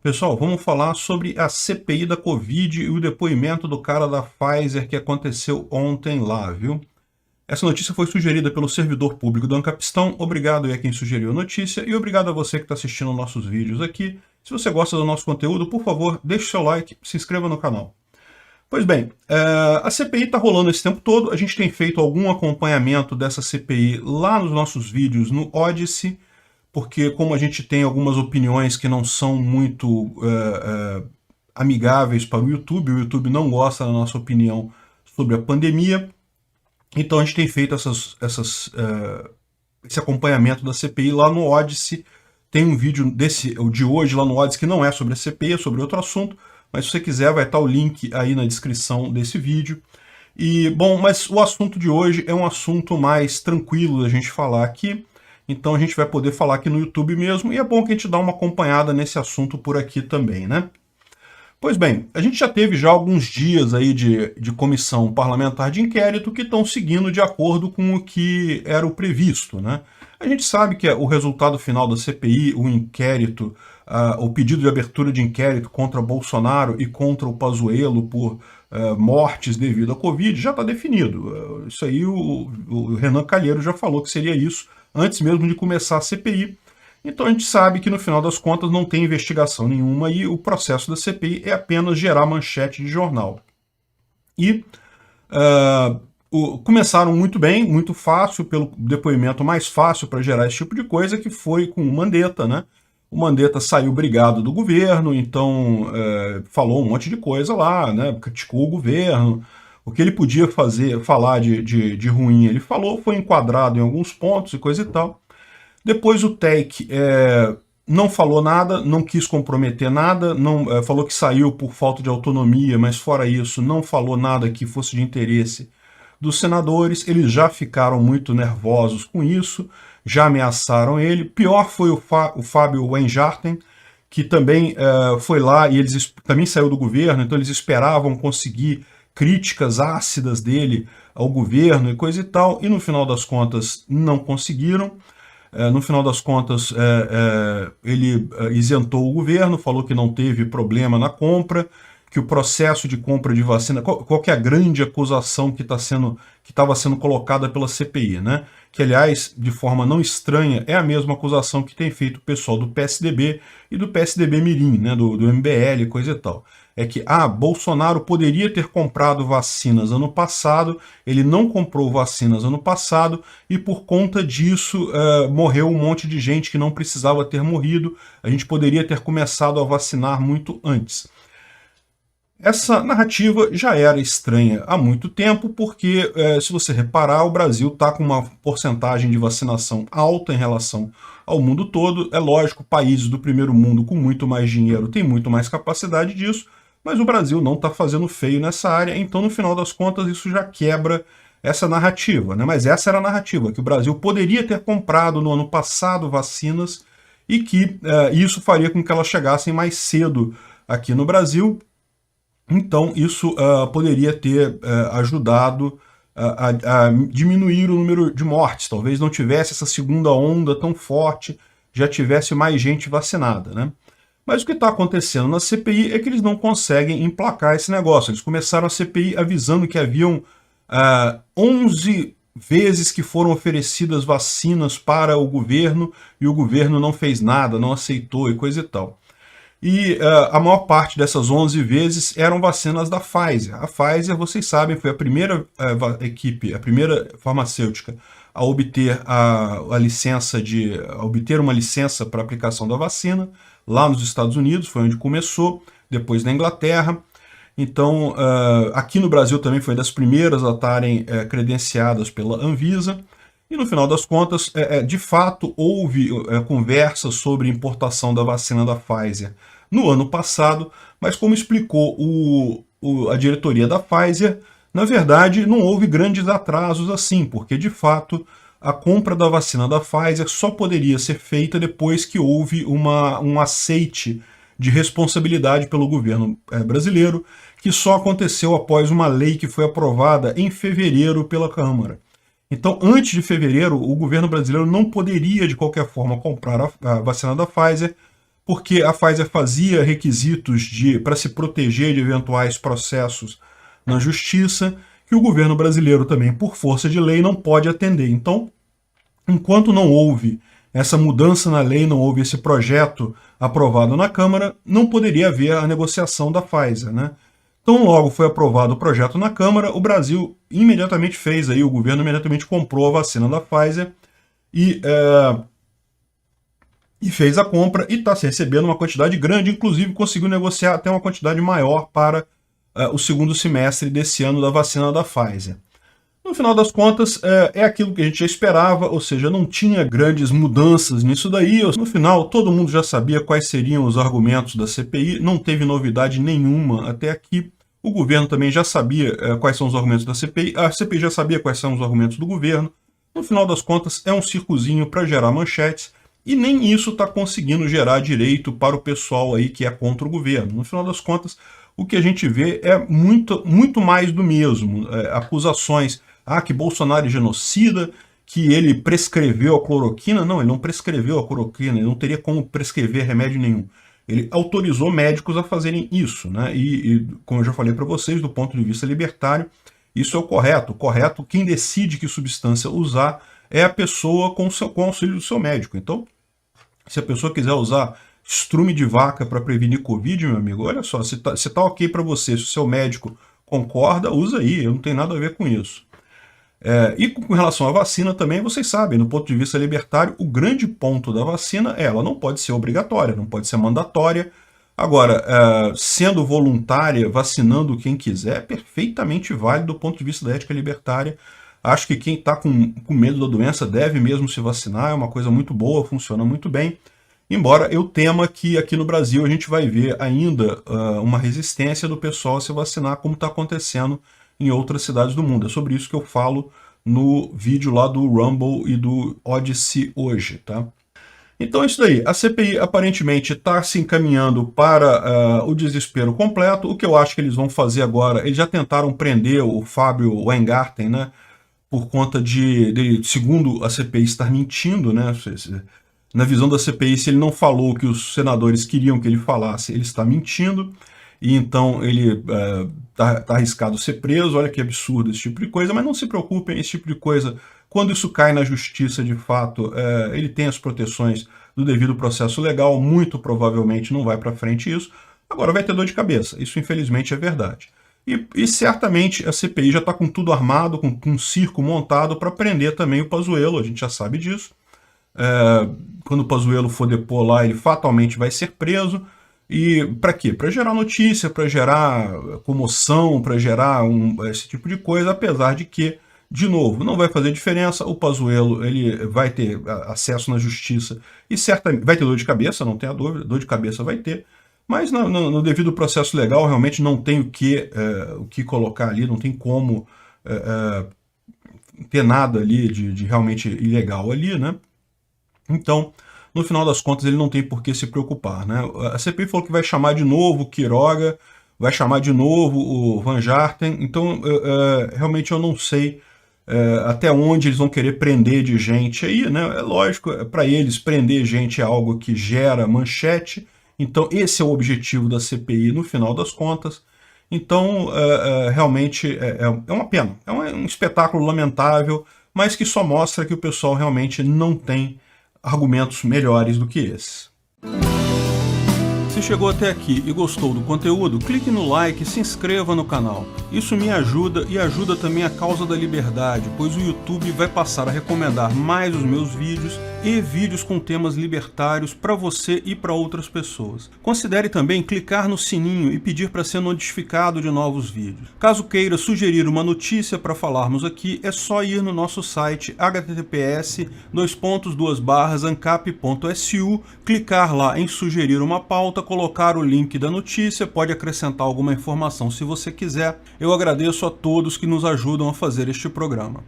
Pessoal, vamos falar sobre a CPI da Covid e o depoimento do cara da Pfizer que aconteceu ontem lá, viu? Essa notícia foi sugerida pelo servidor público do Ancapistão. Obrigado a quem sugeriu a notícia e obrigado a você que está assistindo nossos vídeos aqui. Se você gosta do nosso conteúdo, por favor, deixe seu like, se inscreva no canal. Pois bem, a CPI está rolando esse tempo todo. A gente tem feito algum acompanhamento dessa CPI lá nos nossos vídeos no Odysee, porque como a gente tem algumas opiniões que não são muito amigáveis para o YouTube não gosta da nossa opinião sobre a pandemia, então a gente tem feito esse acompanhamento da CPI lá no Odysee. Tem um vídeo de hoje lá no Odysee que não é sobre a CPI, é sobre outro assunto, mas se você quiser vai estar o link aí na descrição desse vídeo. E, bom, mas o assunto de hoje é um assunto mais tranquilo da gente falar aqui, então a gente vai poder falar aqui no YouTube mesmo, e é bom que a gente dá uma acompanhada nesse assunto por aqui também, né? Pois bem, a gente já teve já alguns dias aí de comissão parlamentar de inquérito que estão seguindo de acordo com o que era o previsto, né? A gente sabe que o resultado final da CPI, o inquérito, o pedido de abertura de inquérito contra Bolsonaro e contra o Pazuello por mortes devido à Covid já está definido. Isso aí o Renan Calheiro já falou que seria isso antes mesmo de começar a CPI. Então a gente sabe que no final das contas não tem investigação nenhuma e o processo da CPI é apenas gerar manchete de jornal. E começaram muito bem, muito fácil, pelo depoimento mais fácil para gerar esse tipo de coisa, que foi com o Mandetta, né? O Mandetta saiu brigado do governo, então falou um monte de coisa lá, né? Criticou o governo. O que ele podia falar de ruim, ele falou, foi enquadrado em alguns pontos e coisa e tal. Depois o Tech não falou nada, não quis comprometer nada, falou que saiu por falta de autonomia, mas fora isso, não falou nada que fosse de interesse dos senadores. Eles já ficaram muito nervosos com isso, já ameaçaram ele. Pior foi o Fábio Weingarten, que também foi lá e eles também saiu do governo, então eles esperavam conseguir críticas ácidas dele ao governo e coisa e tal, e no final das contas não conseguiram. No final das contas, ele isentou o governo, falou que não teve problema na compra, que o processo de compra de vacina, qual que é a grande acusação que estava sendo colocada pela CPI, né? Que, aliás, de forma não estranha, é a mesma acusação que tem feito o pessoal do PSDB e do PSDB Mirim, né? do MBL, coisa e tal. É que, Bolsonaro poderia ter comprado vacinas ano passado, ele não comprou vacinas ano passado, e por conta disso morreu um monte de gente que não precisava ter morrido, a gente poderia ter começado a vacinar muito antes. Essa narrativa já era estranha há muito tempo, porque, se você reparar, o Brasil está com uma porcentagem de vacinação alta em relação ao mundo todo. É lógico, países do primeiro mundo com muito mais dinheiro têm muito mais capacidade disso, mas o Brasil não está fazendo feio nessa área, então, no final das contas, isso já quebra essa narrativa, né? Mas essa era a narrativa, que o Brasil poderia ter comprado no ano passado vacinas e que isso faria com que elas chegassem mais cedo aqui no Brasil. Então, isso poderia ter ajudado a diminuir o número de mortes. Talvez não tivesse essa segunda onda tão forte, já tivesse mais gente vacinada, né? Mas o que está acontecendo na CPI é que eles não conseguem emplacar esse negócio. Eles começaram a CPI avisando que haviam 11 vezes que foram oferecidas vacinas para o governo e o governo não fez nada, não aceitou e coisa e tal. E a maior parte dessas 11 vezes eram vacinas da Pfizer. A Pfizer, vocês sabem, foi a primeira equipe, a primeira farmacêutica a obter obter uma licença para aplicação da vacina lá nos Estados Unidos, foi onde começou, depois na Inglaterra. Então, aqui no Brasil também foi das primeiras a estarem credenciadas pela Anvisa. E no final das contas, de fato, houve conversa sobre importação da vacina da Pfizer no ano passado, mas como explicou a diretoria da Pfizer, na verdade não houve grandes atrasos assim, porque de fato a compra da vacina da Pfizer só poderia ser feita depois que houve um aceite de responsabilidade pelo governo brasileiro, que só aconteceu após uma lei que foi aprovada em fevereiro pela Câmara. Então, antes de fevereiro, o governo brasileiro não poderia, de qualquer forma, comprar a vacina da Pfizer, porque a Pfizer fazia requisitos para se proteger de eventuais processos na justiça, que o governo brasileiro também, por força de lei, não pode atender. Então, enquanto não houve essa mudança na lei, não houve esse projeto aprovado na Câmara, não poderia haver a negociação da Pfizer, né? Então, logo foi aprovado o projeto na Câmara, o Brasil imediatamente fez aí, o governo imediatamente comprou a vacina da Pfizer e fez a compra e está se recebendo uma quantidade grande, inclusive conseguiu negociar até uma quantidade maior para o segundo semestre desse ano da vacina da Pfizer. No final das contas, é aquilo que a gente já esperava, ou seja, não tinha grandes mudanças nisso daí. No final, todo mundo já sabia quais seriam os argumentos da CPI, não teve novidade nenhuma até aqui. O governo também já sabia quais são os argumentos da CPI, a CPI já sabia quais são os argumentos do governo. No final das contas, é um circozinho para gerar manchetes, e nem isso está conseguindo gerar direito para o pessoal aí que é contra o governo. No final das contas, o que a gente vê é muito mais do mesmo. Acusações, que Bolsonaro é genocida, que ele prescreveu a cloroquina. Não, ele não prescreveu a cloroquina, ele não teria como prescrever remédio nenhum. Ele autorizou médicos a fazerem isso, né? E como eu já falei para vocês, do ponto de vista libertário, isso é o correto. O correto, quem decide que substância usar é a pessoa com o auxílio do seu médico. Então, se a pessoa quiser usar estrume de vaca para prevenir Covid, meu amigo, olha só, se tá ok para você, se o seu médico concorda, usa aí, não tem nada a ver com isso. E com relação à vacina também, vocês sabem, do ponto de vista libertário, o grande ponto da vacina é ela não pode ser obrigatória, não pode ser mandatória. Agora, sendo voluntária, vacinando quem quiser, é perfeitamente válido do ponto de vista da ética libertária. Acho que quem está com medo da doença deve mesmo se vacinar, é uma coisa muito boa, funciona muito bem. Embora eu tema que aqui no Brasil a gente vai ver ainda uma resistência do pessoal a se vacinar, como está acontecendo em outras cidades do mundo. É sobre isso que eu falo no vídeo lá do Rumble e do Odysee hoje, tá? Então é isso daí. A CPI aparentemente está se encaminhando para o desespero completo. O que eu acho que eles vão fazer agora, eles já tentaram prender o Fábio Weingarten, né? Por conta de, segundo a CPI, estar mentindo, né? Na visão da CPI, se ele não falou o que os senadores queriam que ele falasse, ele está mentindo, e então ele tá arriscado ser preso. Olha que absurdo esse tipo de coisa, mas não se preocupem, esse tipo de coisa, quando isso cai na justiça de fato, ele tem as proteções do devido processo legal, muito provavelmente não vai para frente isso. Agora vai ter dor de cabeça, isso infelizmente é verdade. E certamente a CPI já está com tudo armado, com um circo montado para prender também o Pazuello, a gente já sabe disso. Quando o Pazuello for depor lá, ele fatalmente vai ser preso. E para quê? Para gerar notícia, para gerar comoção, para gerar esse tipo de coisa, apesar de que, de novo, não vai fazer diferença. O Pazuello ele vai ter acesso na justiça e certamente vai ter dor de cabeça, não tenha dúvida, dor de cabeça vai ter. Mas no devido processo legal, realmente não tem o que colocar ali, não tem como ter nada ali de realmente ilegal ali, né? Então, no final das contas, ele não tem por que se preocupar, né? A CPI falou que vai chamar de novo o Quiroga, vai chamar de novo o Van Jarten, então realmente eu não sei até onde eles vão querer prender de gente aí, né? É lógico, para eles prender gente é algo que gera manchete. Então, esse é o objetivo da CPI no final das contas. Então, realmente é uma pena. É um espetáculo lamentável, mas que só mostra que o pessoal realmente não tem argumentos melhores do que esse. Se chegou até aqui e gostou do conteúdo, clique no like e se inscreva no canal. Isso me ajuda e ajuda também a causa da liberdade, pois o YouTube vai passar a recomendar mais os meus vídeos e vídeos com temas libertários para você e para outras pessoas. Considere também clicar no sininho e pedir para ser notificado de novos vídeos. Caso queira sugerir uma notícia para falarmos aqui, é só ir no nosso site https://ancap.su, clicar lá em sugerir uma pauta, colocar o link da notícia, pode acrescentar alguma informação se você quiser. Eu agradeço a todos que nos ajudam a fazer este programa.